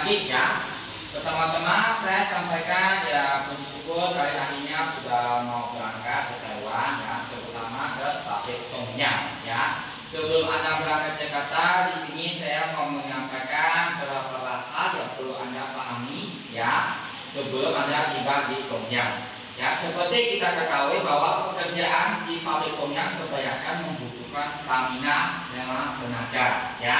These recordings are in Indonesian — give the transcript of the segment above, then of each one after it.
pagi ya. Pertama-tama saya sampaikan ya puji syukur kali akhirnya sudah mau berangkat ke Taiwan ya, terutama ke pabrik Tonggyang ya. Sebelum Anda berangkat ke Jakarta, di sini saya mau menyampaikan beberapa hal yang perlu Anda pahami ya sebelum Anda tiba di Tonggyang. Ya, seperti kita ketahui bahwa pekerjaan di pabrik Tonggyang kebanyakan membutuhkan stamina dan tenaga ya.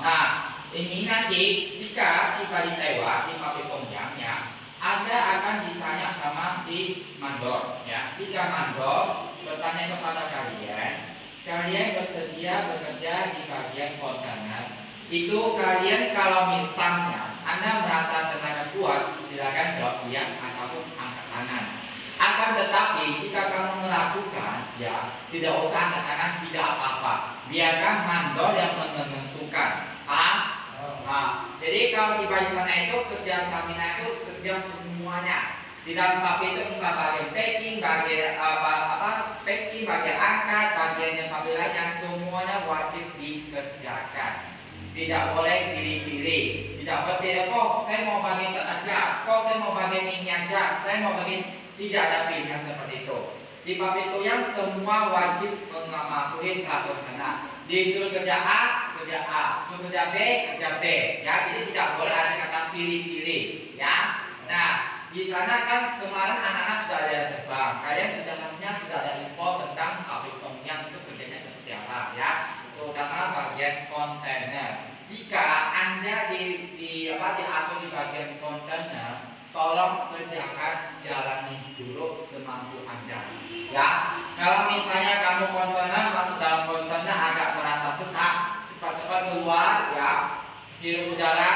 Nah, ini nanti jika tiba di Taiwan di pabrik Tonggyang ya, Anda akan ditanya sama si mandor ya. Jika mandor bertanya kepada kalian bersedia bekerja di bagian kontainer, itu kalian kalau misalnya Anda merasa tenaga kuat, silakan jawab ya ataupun angkat tangan. Akan tetapi jika kamu melakukan ya, tidak usah angkat tangan, tidak apa-apa. Biarkan mandor yang menentukan. Jadi kalau tiba di sana itu kerja stamina itu kerja semuanya. Di dalam pabrik itu entah bagian packing, bagian packing, bagian angkat, bagian yang pabrik lain yang semuanya wajib dikerjakan. Tidak boleh pilih-pilih. Tidak boleh pilih, kok saya mau bagian aja, kok saya mau bagian ini aja, saya mau bagian, tidak ada pilihan seperti itu. Di pabrik itu yang semua wajib mematuhi peraturan sana. Disuruh kerja A, suruh kerja B, kerja B. Ya, jadi tidak boleh ada kata pilih-pilih. Ya, nah di sana kan kemarin anak-anak sudah ada terbang. Kalian sudah ada info tentang pabrik Tonggyang itu kerjanya seperti apa ya, terutama bagian kontainer. Jika Anda diatur di bagian kontainer, tolong kerjakan, jalani dulu semampu Anda. Ya, kalau misalnya kamu kontainer masuk dalam kontainer agak merasa sesak, cepat-cepat keluar ya, hirup udara,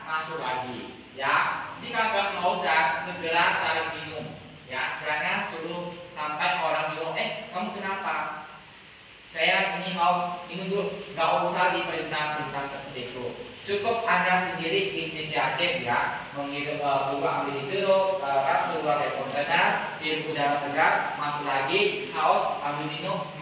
masuk lagi. Ya, jika kamu mau segera cari minum. Ya, jangan suruh sampai orang bilang, kamu kenapa? Saya ini haus, minum dulu. Gak usah diperintah-perintah seperti itu. Cukup Anda sendiri inisiatif ya, menghirup ambil dulu, keluar dari kontainer, hirup udara segar, masuk lagi, haus, ambil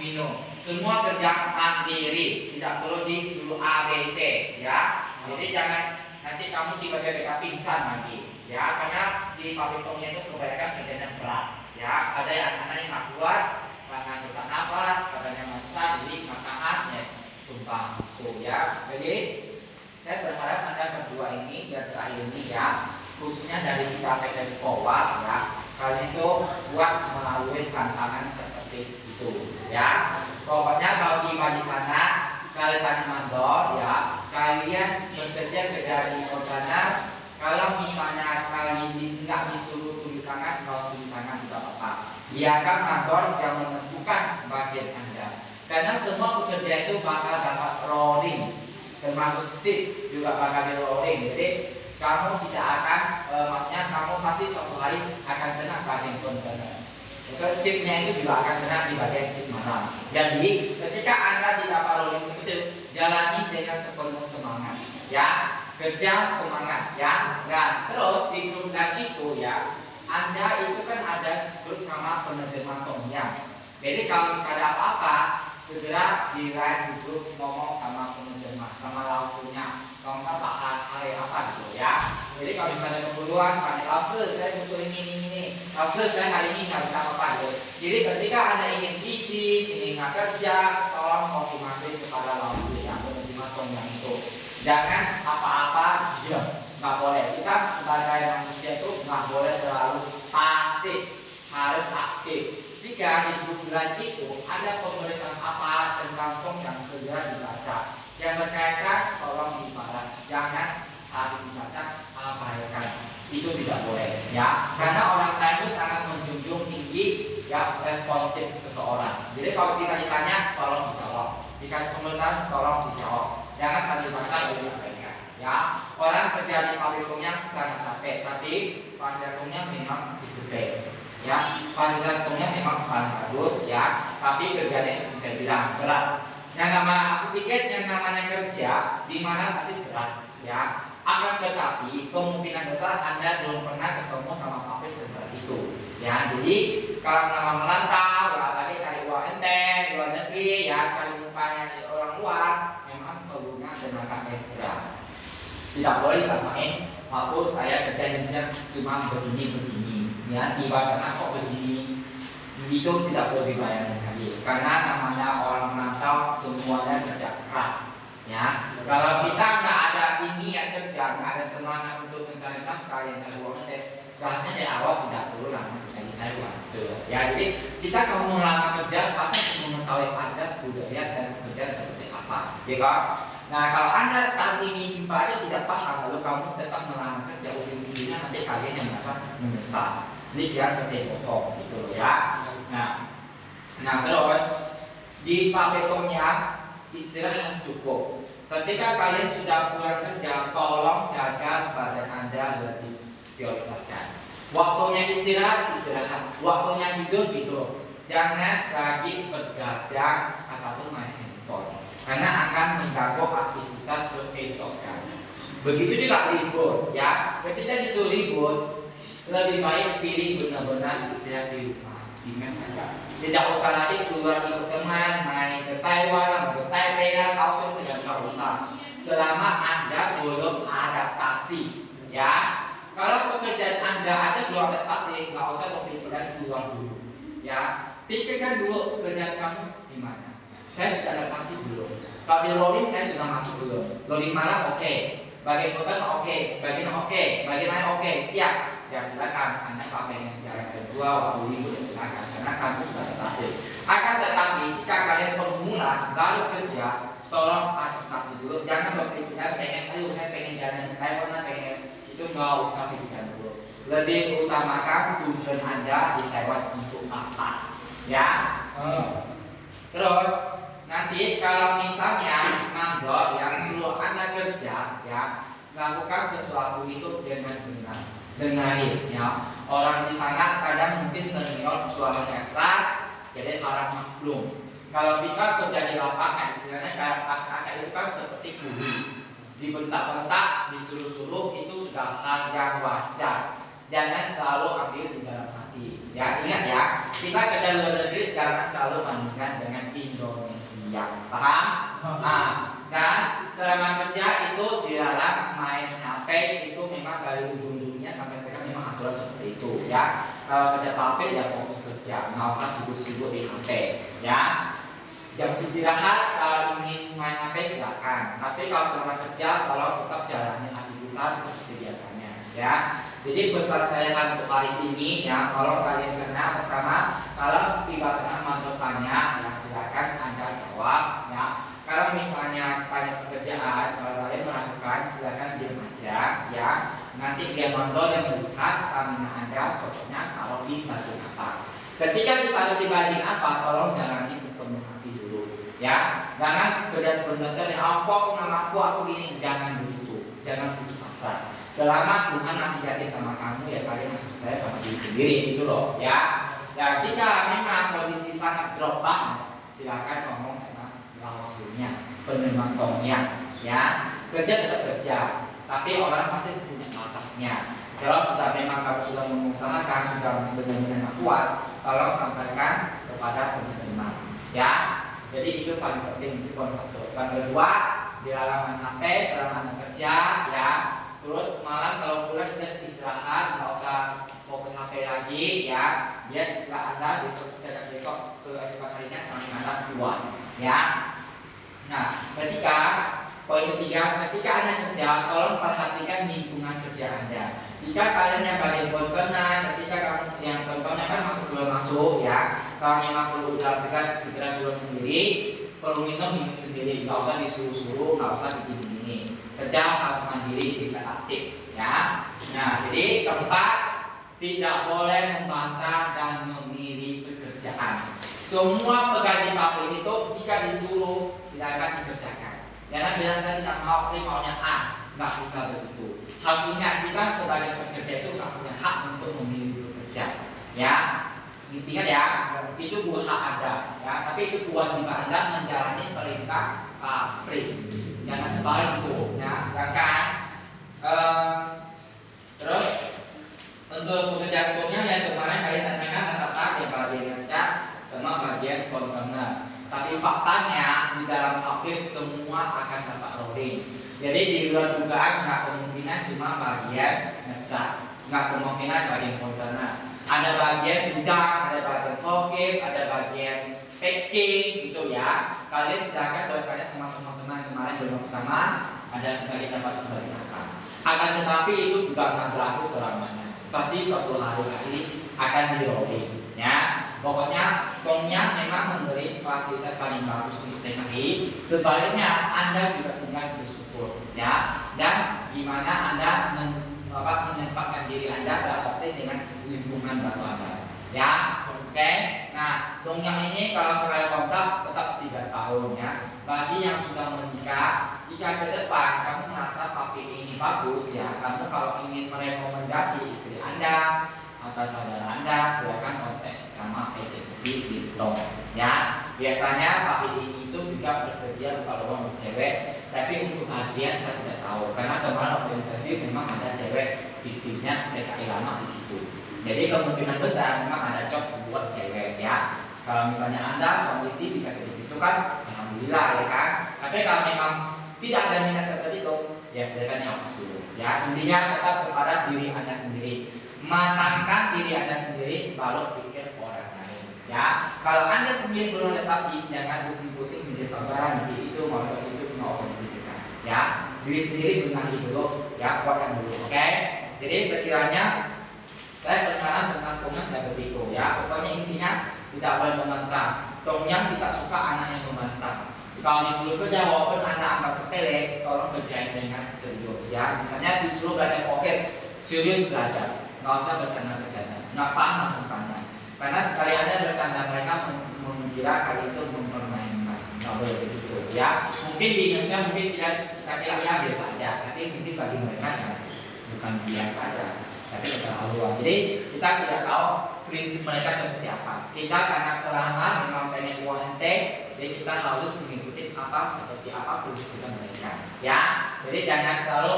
minum. Semua kerja mandiri, tidak perlu disuruh A, B, C ya. Jadi jangan nanti kamu tiba-tiba pingsan lagi ya, karena di pabrik Tonggyang itu kebanyakan kerjanya berat ya. Ada yang anak-anak yang nggak kuat karena sesak nafas, katanya masih sesak, jadi makanan ya tumpang ya. Jadi saya berharap Anda berdua ini dan terakhir ini ya, khususnya dari kita PTN Forward ya, kalian itu buat melalui tantangan seperti itu ya. Pokoknya kalau tiba di sana kalian tanya mandor ya, kalian bersedia kerja di kontainer. Kalau misalnya kalian nggak disuruh tunjuk tangan, kalau tunjuk tangan tidak apa-apa. Biarkan mandor yang menentukan bagian Anda. Karena semua pekerja itu bakal dapat rolling, termasuk shift juga bakal di rolling. Jadi kamu tidak akan, maksudnya kamu pasti suatu hari akan kena bagian kontainer. Untuk shiftnya itu juga akan kena di bagian shift malam. Jadi ketika Anda tidak rolling seperti itu, jalani dengan sepenuh semangat ya, kerja semangat ya. Nah terus di grup dan itu ya, Anda itu kan ada grup sama penerjemah Tonggyang. Jadi kalau misalnya apa-apa, segera di line grup ngomong sama penerjemah, sama lausunya, kalau misalnya Pak hari apa gitu ya. Jadi kalau misalnya keperluan, Pak Lause saya butuh ini, Lause saya hari ini nggak bisa apa-apa gitu. Jadi ketika Anda ingin izin, ingin kerja, tolong konfirmasi kepada lausu yang penerjemah Tonggyang itu. Jangan apa-apa diam, nggak boleh. Kita sebagai manusia itu nggak boleh terlalu pasif, harus aktif. Jika di bulan itu ada pemberitaan apa tentang Tonggyang, segera dibaca. Yang berkaitan tolong dibalas, jangan habis dibaca abaikan. Itu tidak boleh ya, karena orang lain itu sangat menjunjung tinggi ya responsif seseorang. Jadi kalau kita ditanya tolong dijawab, dikasih pemberitaan tolong dijawab. Jangan sambil baca lalu diabaikan ya. Orang kerja di pabrik Tonggyang sangat capek, tapi fasilitas Tonggyang memang is the best ya. Fasilitas Tonggyang memang paling bagus ya, tapi kerjanya seperti saya bilang berat. Yang aku pikir yang namanya kerja di mana pasti berat ya. Akan tetapi kemungkinan besar Anda belum pernah ketemu sama pabrik seperti itu ya. Jadi kalau nama merantau ya, tadi cari uang ente luar negeri ya, cari mukanya orang luar, memang perlunya tenaga ekstra. Tidak boleh samain waktu saya kerja di Indonesia cuma begini-begini. Ya, di bahasa sana kok begini. Itu tidak boleh dibayangkan lagi. Karena namanya orang merantau semuanya kerja keras. Ya, kalau kita nggak ada niat kerja, nggak ada semangat untuk mencari nafkah yang cari uangnya, seharusnya dari awal tidak perlu lama kita di Taiwan. Ya, jadi kita kalau melamar kerja pasti mengetahui adat, budaya dan pekerjaan seperti apa. Ya kan? Nah, kalau Anda tahun ini simpel aja tidak paham, lalu kamu tetap melamar kerja, ujung-ujungnya nanti kalian yang merasa menyesal. Ini kira seperti bohong gitu loh ya. Nah terus di Pak Tomnya istirahat harus cukup. Ketika kalian sudah pulang kerja, tolong jaga badan Anda lebih prioritaskan. Waktunya istirahat, waktunya tidur. Jangan lagi bergadang ataupun main handphone, karena akan mengganggu aktivitas keesokan. Begitu juga libur, ya. Ketika disuruh libur, lebih baik pilih benar-benar istirahat di rumah, di mes saja. Tidak usah lagi keluar ikut teman, main ke Taiwan, ke Taipei, Kaohsiung, segala nggak usah. Selama Anda belum adaptasi, ya. Kalau pekerjaan Anda aja belum adaptasi, nggak usah memikirkan keluar dulu, ya. Pikirkan dulu pekerjaan kamu di mana. Saya sudah adaptasi belum? Kalau di rolling saya sudah masuk belum? Rolling malam oke, bagian hotel oke, bagian lain oke, siap. Ya silakan. Anda kalau pengen jalan kedua waktu libur ya silakan, karena kamu sudah adaptasi. Akan tetapi jika kalian pemula baru kerja, tolong adaptasi dulu. Jangan berpikiran ayo saya pengen jalan ke Taiwan, pengen situ, nggak usah pikirkan dulu. Lebih utamakan tujuan Anda di Taiwan untuk apa? Ya. Terus nanti kalau misalnya mandor yang suruh Anda kerja, ya, lakukan sesuatu itu dengan benar, dengarin, ya. Orang di sana kadang mungkin senior suaranya keras, jadi harap maklum. Kalau kita kerja di lapangan, istilahnya kayak kakak itu kan seperti kuli, dibentak-bentak, disuruh-suruh, itu sudah hal yang wajar. Jangan selalu ambil di dalam hati. Ya, ingat ya, kita kerja luar negeri jangan selalu bandingkan dengan Indonesia. Paham? Nah, dan selama kerja itu dilarang main HP, itu memang dari ujung dunia sampai sekarang memang aturan seperti itu. Ya, kalau kerja pabrik ya fokus kerja, nggak usah sibuk-sibuk di HP. Ya, jam istirahat kalau ingin main HP silakan. Tapi kalau selama kerja, kalau tetap jalani aktivitas seperti biasanya. Ya. Jadi pesan saya untuk hari ini ya, tolong kalian cerna. Pertama, kalau di bahasa mandor tanya, ya silakan Anda jawab ya. Kalau misalnya tanya pekerjaan, kalau kalian melakukan, silakan diam aja ya. Nanti biar mandor yang melihat stamina Anda cocoknya kalau di bagian apa. Ketika kita ada di bagian apa, tolong jalani sepenuh hati dulu ya. Jangan kerja sebentar yang aku gini, jangan begitu, jangan putus asa. Selama Tuhan masih yakin sama kamu, ya kalian masih percaya sama diri sendiri, gitu loh ya. Ya, jika memang kondisi sangat drop banget, silakan ngomong sama langsungnya, penerima tongnya ya. Kerja tetap kerja, tapi orang pasti punya batasnya. Kalau sudah memang kamu sudah mengusahakan, sudah benar-benar kuat, tolong sampaikan kepada penerima ya. Jadi itu paling penting, itu poin satu. Yang kedua, di halaman HP selama Anda kerja ya. Terus malam kalau pulang sudah istirahat, nggak usah fokus HP lagi ya. Biar istirahat Anda besok keesokan harinya sampai malam kuat ya. Nah, poin ketiga, ketika Anda kerja, tolong perhatikan lingkungan kerja Anda. Jika kalian yang bagian kontenan, ketika kamu yang kontennya kan belum masuk ya, kalau memang perlu udara segar, segera dulu sendiri, perlu minum sendiri, nggak usah disuruh-suruh, nggak usah begini-begini. Kerja harus mandiri, bisa aktif ya. Nah, jadi keempat, tidak boleh membantah dan memilih pekerjaan. Semua pegawai di pabrik itu jika disuruh silakan dikerjakan. Jangan bilang saya tidak mau, saya maunya A. Nggak bisa begitu. Harusnya kita sebagai pekerja itu nggak punya hak untuk memilih pekerja ya. Ingat ya, itu bukan hak Anda ya, tapi itu kewajiban Anda menjalani perintah pabrik. Jangan sebalik itu ya. Sedangkan terus untuk pekerjaan-pekerjaannya yang kemarin kalian tanyakan tetap yang bagian ngecat sama bagian kontainer. Tapi faktanya di dalam pabrik semua akan dapat rolling. Jadi di luar dugaan nggak kemungkinan cuma bagian ngecat, nggak kemungkinan bagian kontainer. Ada bagian gudang, ada bagian forklift, ada bagian packing gitu ya. Kalian silakan kalau kalian sama teman-teman kemarin belum pertama ada sekali dapat sebagai apa. Akan tetapi itu juga nggak berlaku selamanya. Pasti suatu hari akan di rolling ya. Pokoknya Tongnyang memang memberi fasilitas paling bagus untuk TKI. Sebaliknya Anda juga sengaja bersyukur ya. Dan gimana Anda menempatkan diri Anda beradaptasi dengan lingkungan baru Anda ya. Oke. Nah, Tongnyang ini kalau sekali kontrak tetap 3 tahun ya. Bagi yang sudah menikah, jika ke depan kamu merasa papi ini bagus ya, kamu kalau ingin merekomendasi istri Anda atau saudara Anda, silakan kontak sama agensi Bintong ya. Biasanya papi ini itu juga bersedia buka lowongan untuk cewek, tapi untuk bagian saya tidak tahu karena kemarin waktu interview memang ada cewek istrinya TKI lama di situ. Jadi kemungkinan besar memang ada job buat cewek ya. Kalau misalnya Anda suami istri bisa ke situ kan, alhamdulillah ya kan. Tapi kalau memang tidak ada minat seperti itu, ya silakan dihapus dulu. Ya intinya tetap kepada diri Anda sendiri. Matangkan diri Anda sendiri, baru pikir orang lain. Ya kalau Anda sendiri belum adaptasi, jangan pusing-pusing menjadi saudara nanti itu mau itu nggak usah dipikirkan. Ya diri sendiri benahi dulu, ya kuatkan dulu. Oke. Jadi sekiranya saya perkenalan tentang Tongnyang seperti itu ya. Pokoknya intinya tidak boleh membantah. Tongnyang tidak suka anak yang membantah. Kalau disuruh kerja walaupun anak anggap sepele, tolong kerjain dengan serius ya. Misalnya disuruh belajar oke, serius belajar, nggak usah bercanda-bercanda, nggak paham langsung tanya. Karena sekali ada bercanda mereka mengira kali itu mempermainkan, nggak boleh begitu ya. Mungkin di Indonesia mungkin kita kira ya biasa aja, tapi mungkin bagi mereka ya bukan biasa aja. Tapi keterlaluan. Jadi kita tidak tahu prinsip mereka seperti apa. Kita karena perlahan memang pengen uang ente, jadi kita harus mengikuti seperti apa prinsip kita mereka. Ya, jadi jangan selalu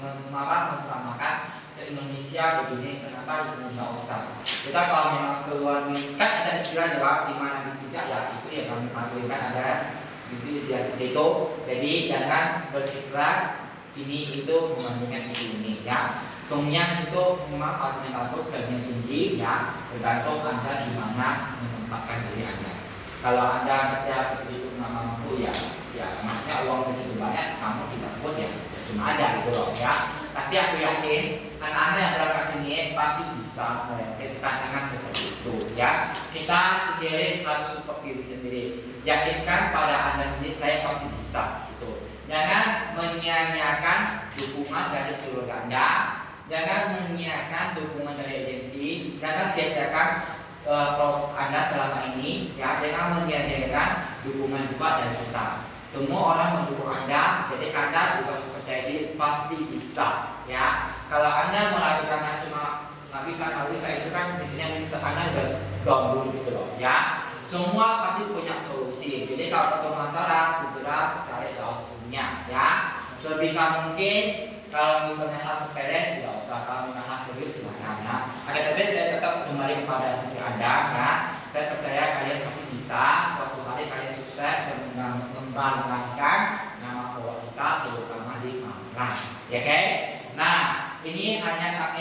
mensamakan se-Indonesia begini. Kenapa di sini nggak usah? Kita kalau memang keluar kan ada istilah jawab di mana dipijak ya itu yang kami patuhikan ada itu istilah seperti itu. Jadi jangan bersikeras ini itu membandingkan ini ya. Tongnyang itu memang fasilitas gajinya tinggi ya, tergantung Anda gimana menempatkan diri Anda. Kalau Anda kerja seperti itu nggak mampu ya maksudnya uang segitu banyak kamu tidak pun ya cuma aja gitu loh ya. Tapi aku yakin anak-anak yang berangkat sini pasti bisa melewati tantangan seperti itu ya. Kita sendiri harus support diri sendiri. Yakinkan pada Anda sendiri saya pasti bisa gitu. Jangan menyia-nyiakan dukungan dari keluarga Anda. Jangan menyiapkan dukungan dari agensi, jangan sia-siakan proses Anda selama ini, ya. Jangan menyia-nyiakan dukungan juga dari kita. Semua orang mendukung Anda, jadi Anda juga harus percaya diri pasti bisa, ya. Kalau Anda melakukan cuma nggak bisa itu kan biasanya bisa Anda udah gambur gitu loh, ya. Semua pasti punya solusi. Jadi kalau ketemu masalah segera cari solusinya, ya. Sebisa mungkin. Kalau misalnya hal sepele, tidak usah. Kalau memang hal serius, silakan ya. Tapi saya tetap kembali kepada sisi Anda, ya. Saya percaya kalian pasti bisa. Suatu hari kalian sukses dan membanggakan nama Fawad kita, terutama di Malang. Ya, oke? Nah, ini hanya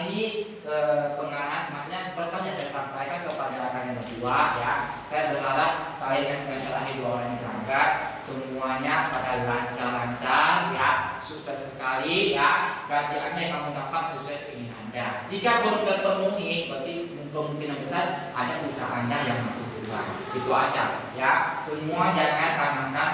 pengarahan, maksudnya pesan yang saya sampaikan kepada kalian berdua, ya. Saya berharap kalian yang terakhir 2 orang yang berangkat semuanya pada lancar-lancar, ya, sukses sekali, ya. Gajiannya yang kamu dapat sesuai keinginan Anda. Jika belum terpenuhi, berarti kemungkinan besar ada usaha Anda yang masih kurang. Itu aja, ya. Semua jangan tanamkan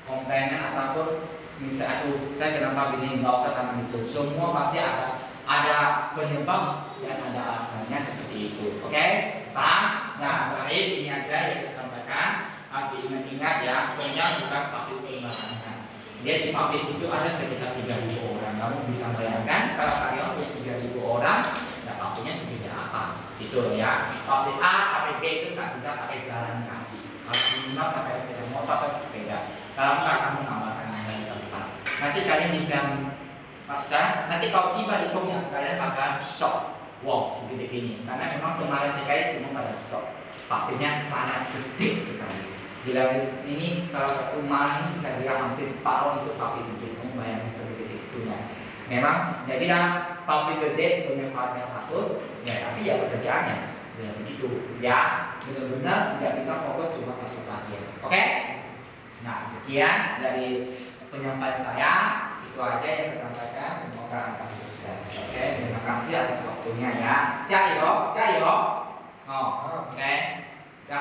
komplainen ataupun misalnya saya kenapa begini nggak usah tanam itu. Semua pasti ada penyebab dan ada alasannya seperti itu. Oke? Paham? Nah, terakhir ini aja yang saya sampaikan. Tapi ingat-ingat ya, pokoknya bukan publish sembarangan. Dia di publish itu ada sekitar 3.000 orang. Kamu bisa bayangkan kalau karyawan punya 3.000 orang, ya publishnya segede apa? Itu loh ya. Publish A, publish B itu nggak bisa pakai jalan kaki. Harus minimal pakai sepeda motor atau sepeda. Kalau nggak kamu ngamalkan di tempat. Nanti kalian bisa masukkan. Nanti kalau tiba di Tongnyang kalian pasang shock. Wow, segede gini. Karena memang kemarin TKI semua pada shock. Publishnya sangat gede sekali. Bila ini kalau satu mal ini bisa bilang hampir separuh itu public gede, kamu bayangin segede itunya. Memang dia bilang public gede bermanfaat 100, ya tapi ya pekerjaannya ya begitu, ya benar-benar tidak bisa fokus cuma satu bagian. Oke? Nah sekian dari penyampaian saya, itu aja yang saya sampaikan. Semoga Anda sukses. Oke, terima kasih atas waktunya ya. Jayo, jayo. Oh, oke. Ya.